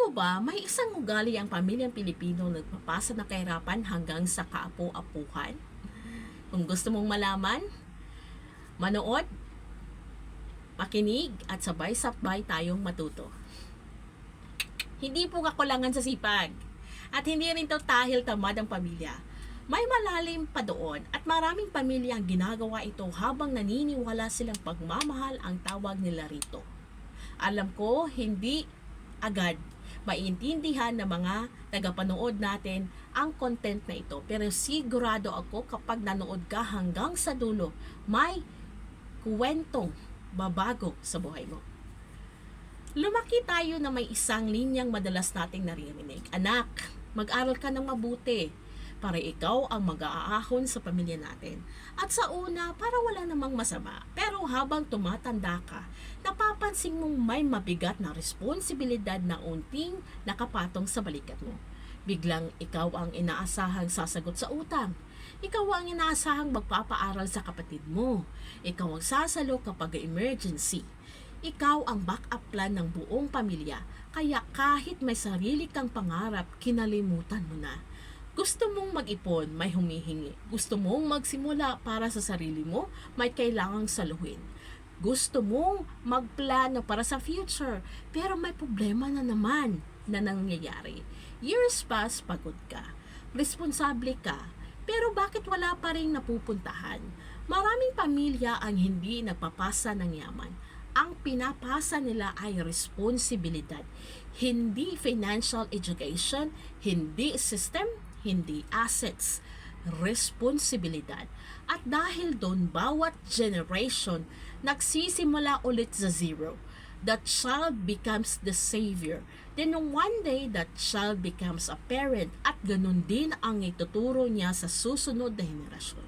mo ba, may isang ugali ang pamilyang Pilipino nagpapasa ng kahirapan hanggang sa kaapu-apuhan? Kung gusto mong malaman, manood, makinig at sabay-sabay tayong matuto. Hindi po kakulangan sa sipag at hindi rin to dahil tamad ang pamilya. May malalim pa doon at maraming pamilya ang ginagawa ito habang naniniwala silang pagmamahal ang tawag nila rito. Alam ko, hindi agad maiintindihan ng mga tagapanood natin ang content na ito. Pero sigurado ako kapag nanood ka hanggang sa dulo, may kwentong babago sa buhay mo. Lumaki tayo na may isang linyang madalas nating naririnig. Anak, mag-aral ka ng mabuti para ikaw ang mag-aahon sa pamilya natin. At sa una, para wala namang masama. Pero habang tumatanda ka, napapansin mong may mabigat na responsibilidad na unting nakapatong sa balikat mo. Biglang ikaw ang inaasahang sasagot sa utang. Ikaw ang inaasahang magpapaaral sa kapatid mo. Ikaw ang sasalo kapag emergency. Ikaw ang backup plan ng buong pamilya. Kaya kahit may sarili kang pangarap, kinalimutan mo na. Gusto mong mag-ipon, may humihingi. Gusto mong magsimula para sa sarili mo, may kailangang saluhin. Gusto mong magplano para sa future, pero may problema na naman na nangyayari. Years pass, pagod ka. Responsable ka, pero bakit wala pa rin napupuntahan? Maraming pamilya ang hindi nagpapasa ng yaman. Ang pinapasa nila ay responsibilidad. Hindi financial education, hindi system, hindi assets, responsibilidad. At dahil doon, bawat generation nagsisimula ulit sa zero. The child becomes the savior. Then one day, that child becomes a parent at ganun din ang ituturo niya sa susunod na henerasyon.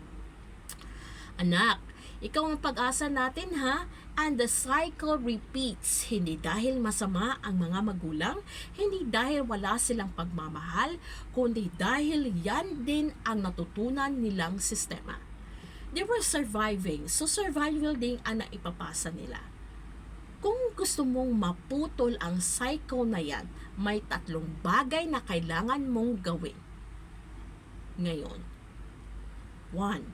Anak, ikaw ang pag-asa natin ha, and the cycle repeats. Hindi dahil masama ang mga magulang, hindi dahil wala silang pagmamahal, kundi dahil yan din ang natutunan nilang sistema. They were surviving, so survival din ang naipapasa nila. Kung gusto mong maputol ang cycle na yan, may 3 bagay na kailangan mong gawin. Ngayon, 1.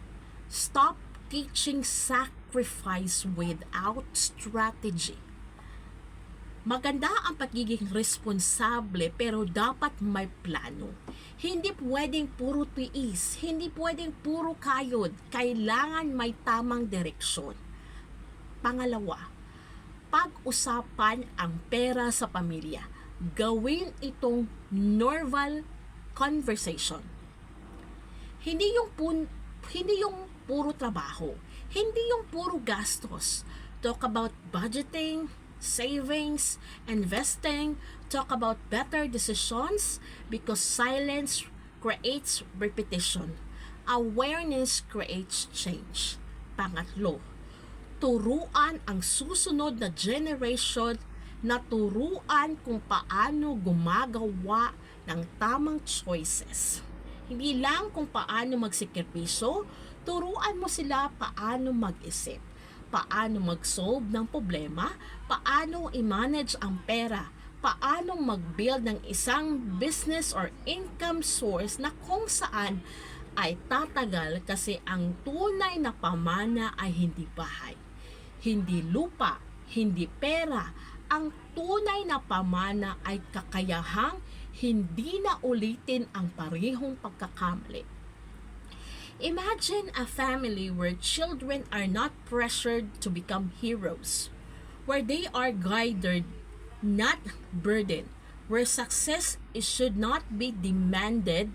Stop teaching sacrifice without strategy. Maganda ang pagiging responsable pero dapat may plano. Hindi pwedeng puro tiis, hindi pwedeng puro kayod. Kailangan may tamang direksyon. Pangalawa, pag-usapan ang pera sa pamilya. Gawin itong normal conversation. Hindi yung puro trabaho. Hindi yung puro gastos. Talk about budgeting, savings, investing. Talk about better decisions because silence creates repetition. Awareness creates change. Pangatlo, turuan ang susunod na generation na turuan kung paano gumagawa ng tamang choices. Hindi lang kung paano magsikripisyo, turuan mo sila paano mag-isip, paano mag-solve ng problema, paano i-manage ang pera, paano mag-build ng isang business or income source na kung saan ay tatagal kasi ang tunay na pamana ay hindi bahay, hindi lupa, hindi pera. Ang tunay na pamana ay kakayahang hindi na ulitin ang parehong pagkakamali. Imagine a family where children are not pressured to become heroes, where they are guided, not burdened, where success should not be demanded,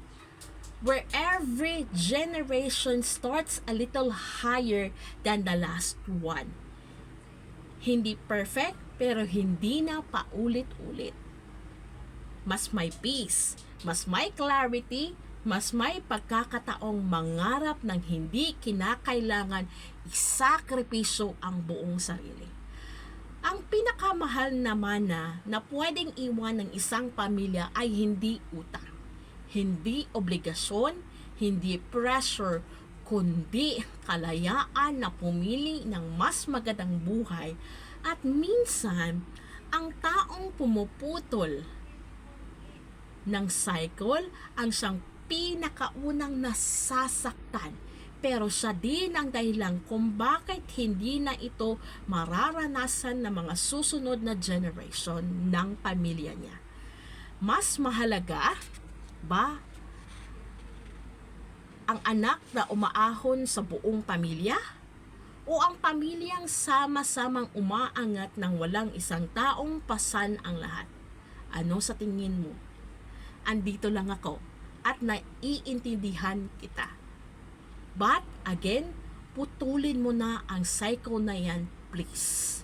where every generation starts a little higher than the last one. Hindi perfect, pero hindi na paulit-ulit. Mas may peace, mas may clarity, mas may pagkakataong mangarap ng hindi kinakailangan isakripisyo ang buong sarili. Ang pinakamahal na mana na pwedeng iwan ng isang pamilya ay hindi utang, hindi obligasyon, hindi pressure, kundi kalayaan na pumili ng mas magandang buhay. At minsan, ang taong pumuputol ng cycle ang siyang pinakaunang nasasaktan. Pero siya din ang dahilan kung bakit hindi na ito mararanasan ng mga susunod na generation ng pamilya niya. Mas mahalaga ba ang anak na umaahon sa buong pamilya? O ang pamilyang sama-samang umaangat ng walang isang taong pasan ang lahat? Ano sa tingin mo? Andito lang ako at naiintindihan kita. But again, putulin mo na ang cycle na yan, please.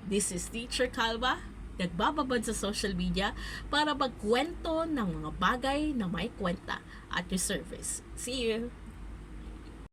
This is Teacher Calva, nagbababad sa social media para magkwento ng mga bagay na may kwenta at your service. See you!